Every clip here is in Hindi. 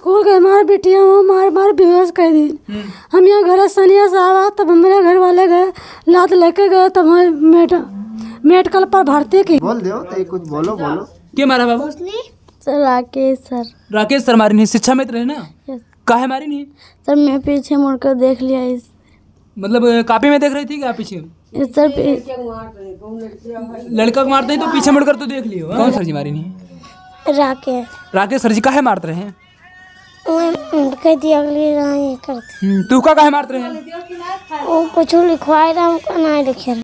स्कूल गए, हमारे बेटियाँ वो मार बेहोश कर दी। हम यहाँ घर सनिया से आवा, तब हमारे घर वाले गए लात लेके गए, तब मेडिकल पर भर्ती की। बोल दो तो कुछ बोलो। क्या मारा बाबा? सर राकेश सर मारी नहीं, शिक्षा मित्र है ना? काहे मारी नहीं? सर मैं पीछे मुड़कर देख लिया इस, मतलब कॉपी में देख रही थी क्या पीछे? सर लड़का को मारते हैं तो पीछे मुड़कर तो देख लियो। कौन सर जी मारी नहीं? राकेश सर जी काहे मारते रहे? तू का काहे मारते रहे? वो कुछ लिखवाए रहा, हमको नहीं लिखे।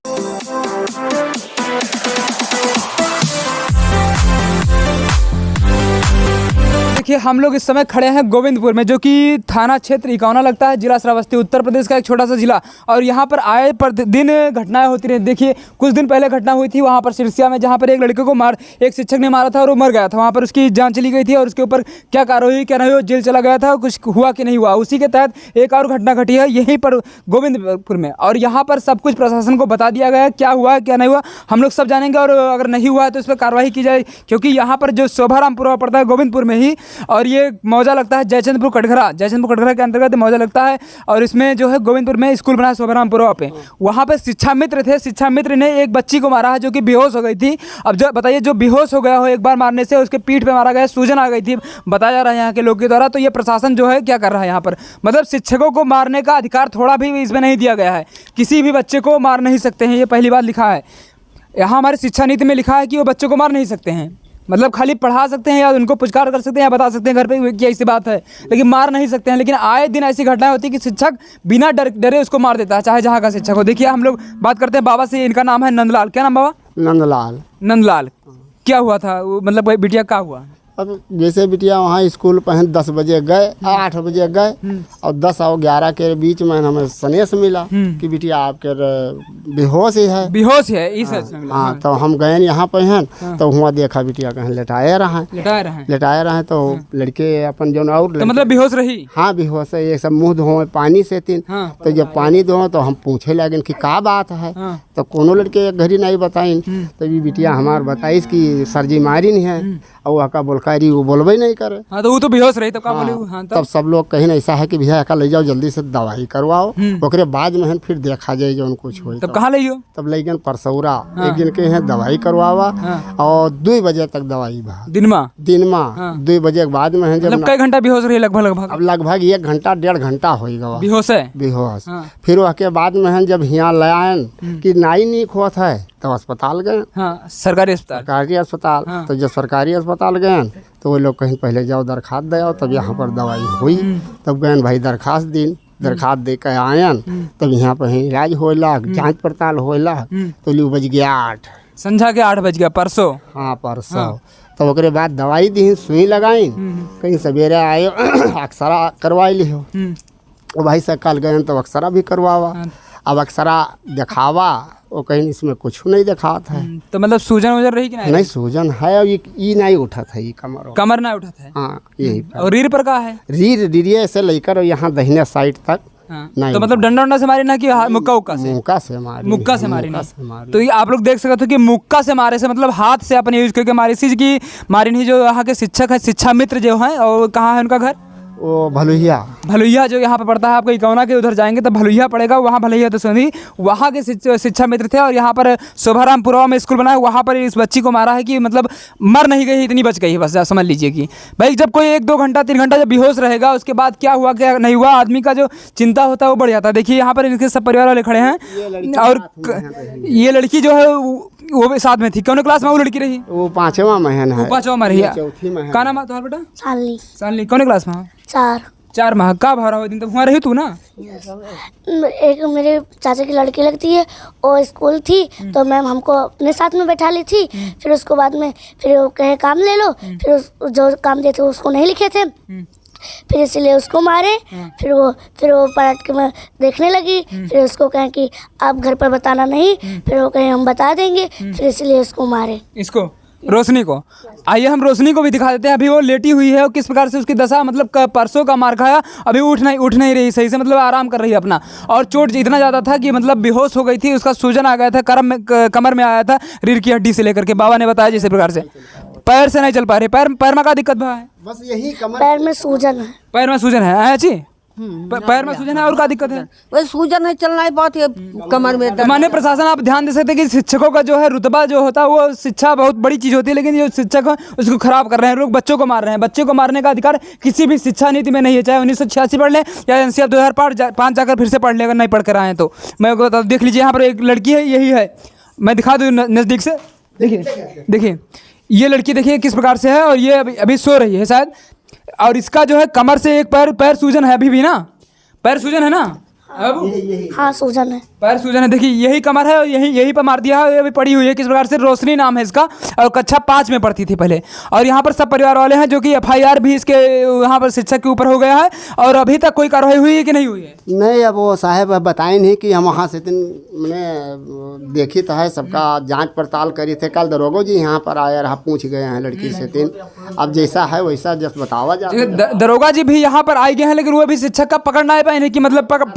देखिए हम लोग इस समय खड़े हैं गोविंदपुर में, जो कि थाना क्षेत्र इकौना लगता है, जिला श्रावस्ती, उत्तर प्रदेश का एक छोटा सा जिला। और यहाँ पर आए दिन घटनाएं होती रही। देखिए कुछ दिन पहले घटना हुई थी वहाँ पर सिरसिया में, जहाँ पर एक लड़के को एक शिक्षक ने मारा था और वो मर गया था। वहाँ पर उसकी जांच चली गई थी और उसके ऊपर क्या कार्रवाई क्या नहीं हुई, जेल चला गया था, कुछ हुआ कि नहीं हुआ। उसी के तहत एक और घटना घटी है यहीं पर गोविंदपुर में, और यहाँ पर सब कुछ प्रशासन को बता दिया गया है, क्या हुआ क्या नहीं हुआ हम लोग सब जानेंगे। और अगर नहीं हुआ है तो इस पर कार्रवाई की जाए, क्योंकि यहाँ पर जो शोभारामपुरा पड़ता है गोविंदपुर में ही, और ये मौजा लगता है जयचंद्रपुर कटघरा के अंतर्गत मौजा लगता है। और इसमें जो है गोविंदपुर में स्कूल बना है शोभारामपुरा पे, वहाँ पे शिक्षा मित्र थे। शिक्षा मित्र ने एक बच्ची को मारा है जो कि बेहोश हो गई थी। अब जो बताइए, जो बेहोश हो गया हो एक बार मारने से, उसके पीठ पे मारा गया, सूजन आ गई थी बताया जा रहा है यहाँ के लोग के द्वारा। तो ये प्रशासन जो है क्या कर रहा है यहाँ पर, मतलब शिक्षकों को मारने का अधिकार थोड़ा भी इसमें नहीं दिया गया है। किसी भी बच्चे को मार नहीं सकते हैं, ये पहली बार लिखा है यहाँ हमारी शिक्षा नीति में, लिखा है कि वो बच्चों को मार नहीं सकते हैं। मतलब खाली पढ़ा सकते हैं या उनको पुचकार कर सकते हैं या बता सकते हैं घर पे कि ऐसी बात है, लेकिन मार नहीं सकते हैं। लेकिन आए दिन ऐसी घटनाएं होती है कि शिक्षक बिना डरे उसको मार देता है, चाहे जहाँ का शिक्षक हो। देखिए हम लोग बात करते हैं बाबा से, इनका नाम है नंदलाल। क्या नाम बाबा? नंदलाल। क्या हुआ था मतलब बिटिया क्या हुआ? अब जैसे बिटिया वहाँ स्कूल पहन 10 बजे गए, 8 बजे गए, और 10 और 11 के बीच में हमें संदेश मिला कि बिटिया आपके बेहोश ही है इस। हाँ तो हम गए यहाँ पे हैं, तो हुआ देखा बिटिया कहीं लेटाए रहे तो लड़के अपन जो और तो मतलब बेहोश रही। हाँ बेहोश है, ये सब मुँह धोए पानी से तीन। तो जब पानी धो तो हम पूछे लगे कि क्या बात है, तो कोनो लड़के घड़ी नहीं बताई। तो ये बिटिया हमार बताई कि सर जी मारी नहीं है, और का बोलकारी वो बोलबे नहीं करे। हाँ तो वो तो बेहोश रही, तब का बोले? हाँ तब सब लोग कहीं ऐसा है कि भैया का ले जाओ जल्दी से दवाई करवाओ, ओकरे बाद में फिर देखा जाए जो कुछ हो। तब कहाँ ले गयो? तब ले गए परसौरा, एक दिन के हैं दवाई करवावा, और 2 बजे तक दवाई भा दिन में 2 बजे के बाद में है जब कई घंटा बेहोश रही? लगभग 1 घंटा 1.5 घंटा हो गया बेहोश। फिर उसके बाद में है जब यहाँ ले आए कि नहीं खोत है, तब अस्पताल गए। सरकारी अस्पताल। तो जब सरकारी अस्पताल गए तो वो लोग कहीं पहले जाओ दरखास्त दे आओ, तब यहाँ पर दवाई हुई। तब गए भाई दरखास्त दे के आयन, तब यहाँ पर इलाज होला, जांच पड़ताल होला। तो लू बज गया 8, संझा के 8 बज गया परसों। हाँ परसों। तब ओकरे बाद दवाई दी, सुई लगाई, कहीं सवेरे आए अक्सरा करवाई लिहो। भाई से कल गए तो अक्सरा भी करवावा। अब अक्सरा दिखावा, वो कहीं इसमें कुछ नहीं दिखा था। तो मतलब सूजन रही कि नहीं? सूजन है, और ये नहीं उठा था, ये कमर नहीं उठा था। हाँ यही। और रीढ़ पर का है? रीढ़ से लेकर यहाँ दाहिने साइड तक। नहीं तो मतलब डंडा से मारी ना कि मुक्का से मारी तो ये आप लोग देख सकते हो कि मुक्का से मारे से मतलब हाथ से अपने यूज करके मारी सी की मारी नहीं। जो यहाँ के शिक्षक है, शिक्षा मित्र जो है, और कहाँ है उनका घर? वो भलुइया जो यहाँ पे पड़ता है, आपको इकौना के उधर जाएंगे तो भलुइया पड़ेगा, वहाँ भलुइया तो सुनी, वहाँ के शिक्षा मित्र थे। और यहाँ पर शोभारामपुरा में स्कूल बना है, वहाँ पर इस बच्ची को मारा है कि मतलब मर नहीं गई, इतनी बच गई है, बस समझ लीजिए कि भाई जब कोई 1-2 घंटा 3 घंटा जब बेहोश रहेगा, उसके बाद क्या हुआ क्या नहीं हुआ, आदमी का जो चिंता होता है वो बढ़ जाता है। देखिए यहाँ पर इनके सब परिवार वाले खड़े हैं, और ये लड़की जो है वो भी साथ में थी। कौन क्लास में वो लड़की रही? वो 5वां में है। 5वां में रही है। चौथी में है। क्या नाम है तुम्हारा बेटा? सालनी। कौन क्लास में? 4 माह का भरा हुआ दिन तब वहाँ रही तू ना? एक मेरे चाचा की लड़की लगती है, और स्कूल थी तो मैम हमको अपने साथ में बैठा ली थी। फिर उसको बाद में फिर वो कहे काम ले लो, फिर जो काम देते उसको नहीं लिखे थे, फिर इसलिए उसको मारे। फिर वो पलट के मैं देखने लगी, फिर उसको कहें कि आप घर पर बताना नहीं, फिर वो कहे हम बता देंगे, फिर इसलिए उसको मारे। रोशनी को। आइए हम रोशनी को भी दिखा देते हैं। अभी वो लेटी हुई है और किस प्रकार से उसकी दशा, मतलब परसों का मार खाया, अभी उठ नहीं रही सही से, मतलब आराम कर रही है अपना। और चोट इतना ज़्यादा था कि मतलब बेहोश हो गई थी, उसका सूजन आ गया था, कमर में आया था, रीढ़ की हड्डी से लेकर के। बाबा ने बताया जिस प्रकार से पैर से नहीं चल पा रही। पैर में क्या दिक्कत है? बस यही कमर पैर में सूजन है। पैर में सूजन है अच्छी, पैर में सूजन है और क्या दिक्कत है? वही सूजन है, चलना ही बहुत है, कमर में दर्द। माननीय प्रशासन आप ध्यान दे सकते हैं कि शिक्षकों का जो है रुतबा जो होता है वो शिक्षा बहुत बड़ी चीज़ होती है, लेकिन जो शिक्षक है उसको खराब कर रहे हैं लोग, बच्चों को मार रहे हैं। बच्चों को मारने का अधिकार किसी भी शिक्षा नीति में नहीं है, चाहे 1986 पढ़ लें या NCR 2005 जाकर फिर से पढ़ लें, अगर नहीं पढ़ कर आए तो। मैं बता देख लीजिए, यहाँ पर एक लड़की है, यही है, मैं दिखा दूँ नज़दीक से। देखिए ये लड़की देखिए किस प्रकार से है, और ये अभी सो रही है शायद, और इसका जो है कमर से एक पैर सूजन है अभी भी ना, पैर सूजन है ना अब? हाँ सूजन है, पैर सूजन है। देखिए यही कमर है और यही पर मार दिया है, ये अभी पड़ी हुई है किस प्रकार से। रोशनी नाम है इसका और कक्षा 5 में पढ़ती थी पहले। और यहाँ पर सब परिवार वाले हैं, जो कि FIR भी इसके यहाँ पर शिक्षक के ऊपर हो गया है। और अभी तक कोई कार्रवाई हुई है कि नहीं हुई है? नहीं, अब वो साहब बताए नहीं कि हम वहाँ से मैंने देखी तो है, सबका जांच पड़ताल करी थे। कल दरोगा जी यहाँ पर आए रहा, पूछ गए हैं लड़की से तीन। अब जैसा है वैसा जस्ट बतावा जाए। दरोगा जी भी यहाँ पर आए गए हैं, लेकिन वो भी शिक्षक का पकड़ ना पाए कि मतलब पकड़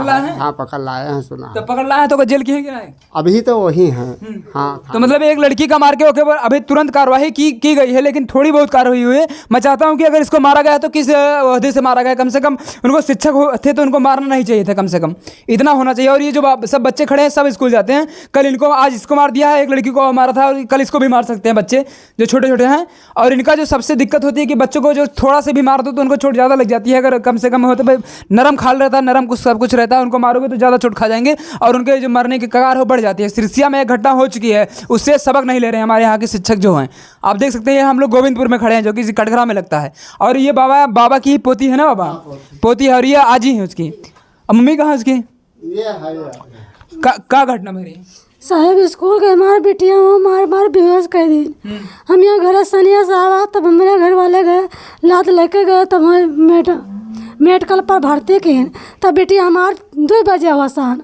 लाए हैं। हाँ पकड़ लाए हैं, सुना तो पकड़ लाए हैं तो जेल की है कि नहीं? अभी तो वही हैं। हाँ तो मतलब एक लड़की का मार के ओके अभी तुरंत कार्रवाई की गई है, लेकिन थोड़ी बहुत कार्रवाई हुई है। मैं चाहता हूं कि अगर इसको मारा गया तो किस ओहदे से मारा गया, कम से कम उनको शिक्षक थे तो उनको मारना नहीं चाहिए था, कम से कम इतना होना चाहिए। और ये जो सब बच्चे खड़े हैं सब स्कूल जाते हैं, कल इनको, आज इसको मार दिया है, एक लड़की को मारा था, और कल इसको भी मार सकते हैं बच्चे जो छोटे छोटे हैं। और इनका जो सबसे दिक्कत होती है कि बच्चों को जो थोड़ा से भी मार दो तो उनको चोट ज़्यादा लग जाती है। अगर कम से कम हो तो नरम खाल रहता है, नरम कुछ सब कुछ रहता है, उनको मारोगे तो ज़्यादा चोट खा जाएंगे और उनके जो मरने की कगार हो बढ़ जाती है। सिरसिया में एक घटना हो चुकी है, उससे सबक नहीं ले रहे हैं हमारे यहाँ के शिक्षक जो हैं। आप देख सकते हैं हम लोग गोविंदपुर में खड़े हैं, जो कि कटघरा में लगता है। और ये बाबा की ही पोती है ना, बाबा पोती है, और ये आज ही है उसकी। अब मम्मी कहाँ है उसकी? क्या घटना मेरी साहब? स्कूल के हमारे बेटियाँ मार बेहोश कर दी। हम यहाँ घर सनिया साहब, तब मेरे घर वाले गए, लात लेके गए, तब मेडिकल पर भर्ती किए। तब बेटी हमार 2 बजे हुआ शाम,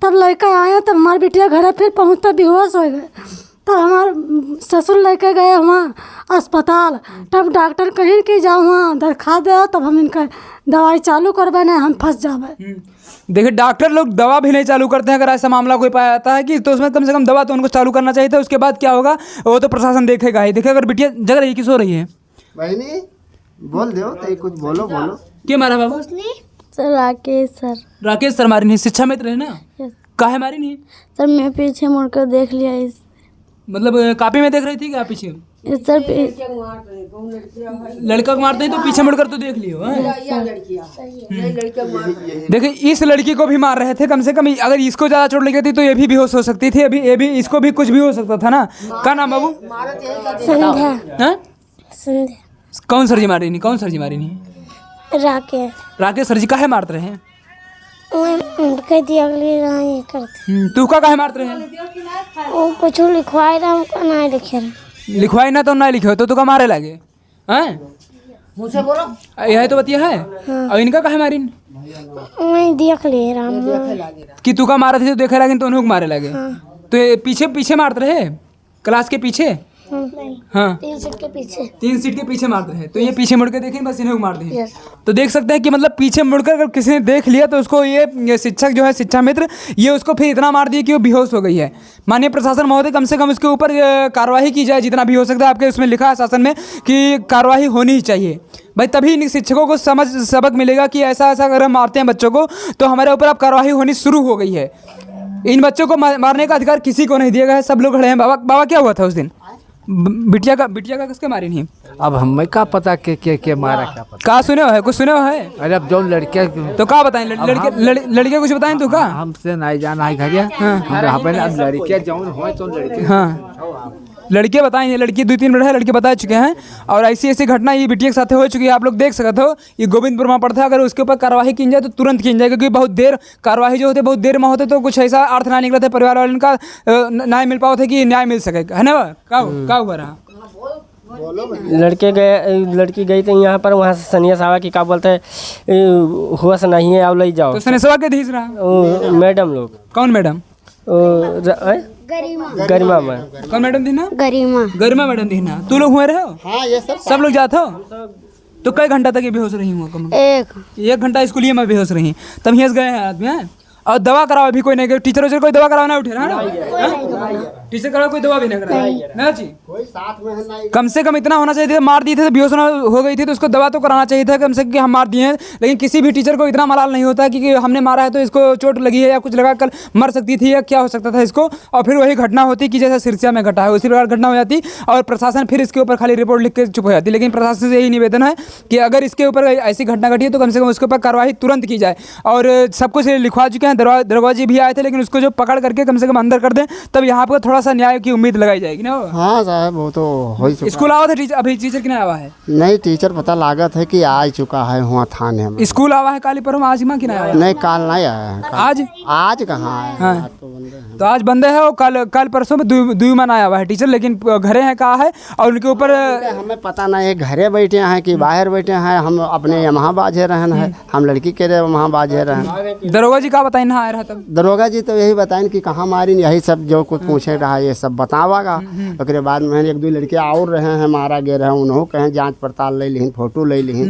तब लड़का आया, तब हमारी बेटिया घर फिर पहुँचते बेहोश हो गए। तब हमारे ससुर लेके गए वहाँ अस्पताल, तब डॉक्टर कहीं कि जाओ वहाँ दरखा दो, तब हम इनका दवाई चालू करबे, नहीं हम फंस जावे। देखिए डॉक्टर लोग दवा भी नहीं चालू करते हैं। अगर ऐसा मामला कोई पाया जाता है कि तो उसमें कम से कम दवा तो उनको चालू करना चाहिए था। उसके बाद क्या होगा वो तो प्रशासन देखेगा ही। देखिए अगर बिटिया जग रही कि सो रही है, बहनी बोल दो तो कुछ बोलो। क्या मारा बाबा? सर राकेश सर मारी नहीं, शिक्षा मित्र है ना? काहे मारी नहीं? सर मैं पीछे मुड़कर देख लिया, इस मतलब कॉपी में देख रही थी क्या पीछे? सर लड़का को मारते हैं तो पीछे मुड़कर तो देख लियो। देखिए इस लड़की को भी मार रहे थे, कम से कम अगर इसको ज़्यादा चोट लगी थी तो ये भी बेहोश हो सकती थी। अभी ये भी, इसको भी कुछ भी हो सकता था ना। क्या नाम बाबू? संध्या। कौन सर जी मारी नहीं? कौन सर जी मारी नहीं? राकेश सर जी काहे मारते रहे हैं? तू का काहे मारते रहे? वो कुछ लिखवाए रहा, हमको नहीं लिखे लिखवाई ना तो नहीं लिखे तो तू का मारे लगे हैं? मुझसे बोलो, यही तो बतिया है। और इनका काहे मारी? मैं देख ले रहा कि तू का मारे थे तो देखे लगे तो उन्होंने मारे लगे। तो ये पीछे मारते रहे क्लास के पीछे? हाँ 3 सीट के पीछे, 3 सीट के पीछे मारते हैं। तो ये पीछे मुड़ के देखें, बस इन्हें मार दें। तो देख सकते हैं कि मतलब पीछे मुड़कर अगर किसी ने देख लिया तो उसको ये शिक्षक जो है, शिक्षा मित्र, ये उसको फिर इतना मार दिया कि वो बेहोश हो गई है। माननीय प्रशासन महोदय कम से कम उसके ऊपर कार्रवाई की जाए जितना भी हो सकता है। आपके उसमें लिखा है शासन में कि कार्रवाई होनी ही चाहिए भाई, तभी इन शिक्षकों को सबक मिलेगा कि ऐसा अगर हम मारते हैं बच्चों को तो हमारे ऊपर अब कार्रवाई होनी शुरू हो गई है। इन बच्चों को मारने का अधिकार किसी को नहीं दिया गया है। सब लोग खड़े हैं। बाबा क्या हुआ था उस दिन? बिटिया का किसके मारी नहीं? अब हमें क्या पता के मारा, क्या पता। कहा सुने हुआ है? कुछ सुने हुआ है? अरे अब जो लड़के तो क्या बताएं? लड़के कुछ बताएं तो का हमसे नहीं जाना है घरिया। अब लड़के जौन हो तो लड़के, हाँ लड़के बताएंगे। लड़की 2-3 मिनट है, लड़के बता चुके हैं। और ऐसी घटना ये बिटिया के साथ हो चुकी है। आप लोग देख सकते हो ये गोविंदपुर में पड़ता है। अगर उसके ऊपर कार्रवाई की जाए तो तुरंत की जाए, क्योंकि बहुत देर कार्रवाई जो होते बहुत देर में होते तो कुछ ऐसा अर्थ ना निकलते, परिवार वालों का न्याय मिल पाओ थे कि न्याय मिल सके, है ना? क्या हुआ रहा? लड़की गई थी यहाँ पर, वहाँ से सनिया साहब की क्या बोलते हैं हुआ नहीं है, अब ले जाओ। तो सनिया साहब के धीस रहा मैडम लोग। कौन मैडम? गरिमा में। कौन मैडम थी ना? गरिमा। गरिमा मैडम थी ना? तू लोग हुए रहे हो? हाँ ये सब लोग जाते हो? तो कई घंटा तक ये बेहोश रही हूँ? एक घंटा स्कूल में बेहोश रही, तब यहाँ गए हैं आदमी हैं? और दवा कराओ अभी कोई नहीं गए? टीचर कोई दवा कराओ ना उठे ना? टीचर कराओ कोई दवा भी नहीं कराई ना जी? कोई साथ में है नहीं। कम से कम इतना होना चाहिए था, मार दिए थे तो बेहोश हो गई थी तो उसको दवा तो कराना चाहिए था कम से कम कि हम मार दिए हैं। लेकिन किसी भी टीचर को इतना मलाल नहीं होता कि हमने मारा है तो इसको चोट लगी है या कुछ लगा कर मर सकती थी या क्या हो सकता था इसको, और फिर वही घटना होती कि जैसे सिरसा में घटा है उसी प्रकार घटना हो जाती और प्रशासन फिर इसके ऊपर खाली रिपोर्ट लिख के चुप हो जाती। लेकिन प्रशासन से यही निवेदन है कि अगर इसके ऊपर ऐसी घटना घटी है तो कम से कम उसके ऊपर कार्रवाई तुरंत की जाए। और सब कुछ लिखवा चुके हैं, दरोगा जी भी आए थे, लेकिन उसको जो पकड़ करके कम से कम अंदर कर दें तब यहाँ पर थोड़ा सा न्याय की उम्मीद लगाई जाएगी ना। हाँ साहब वो तो हो ही चुका। स्कूल आवा था टीचर? अभी टीचर कितना आवा है? नहीं टीचर पता लागत है कि आ चुका है हुआ थाने में। स्कूल आवा है काली पर आज माँ किना आवा? नहीं काल नहीं आया है। आज आज कहाँ आया? हाँ। तो आज बंदे है और कल परसों में दुई मन आया हुआ है टीचर, लेकिन घरे हैं कहा है और उनके ऊपर हमें पता नहीं है घरे बैठे हैं कि बाहर बैठे हैं। हम अपने यहाँ बाजे रहन है, हम लड़की के वहाँ बाजे रहन। दरोगा जी का बताई ना आया रहा तब? दरोगा जी तो यही बताएं कि कहाँ मारी, यही सब जो कुछ पूछे रहा ये सब बतावागा। उसके बाद में एक दो लड़के और रहे हैं मारा गए रहे, उन्होंने कहें जांच पड़ताल ले ली, फोटो ले ली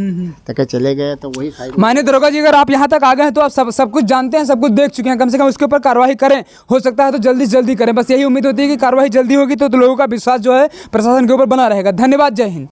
तो के चले गए। तो वही साइड माने दरोगा जी अगर आप यहाँ तक आ गए हैं तो आप सब कुछ जानते हैं, सब कुछ देख चुके हैं, कम से कम उसके ऊपर कार्रवाई करें। हो सकता है तो जल्दी से जल्दी करें, बस यही उम्मीद होती है कि कार्रवाई जल्दी होगी तो लोगों का विश्वास जो है प्रशासन के ऊपर बना रहेगा। धन्यवाद, जय हिंद।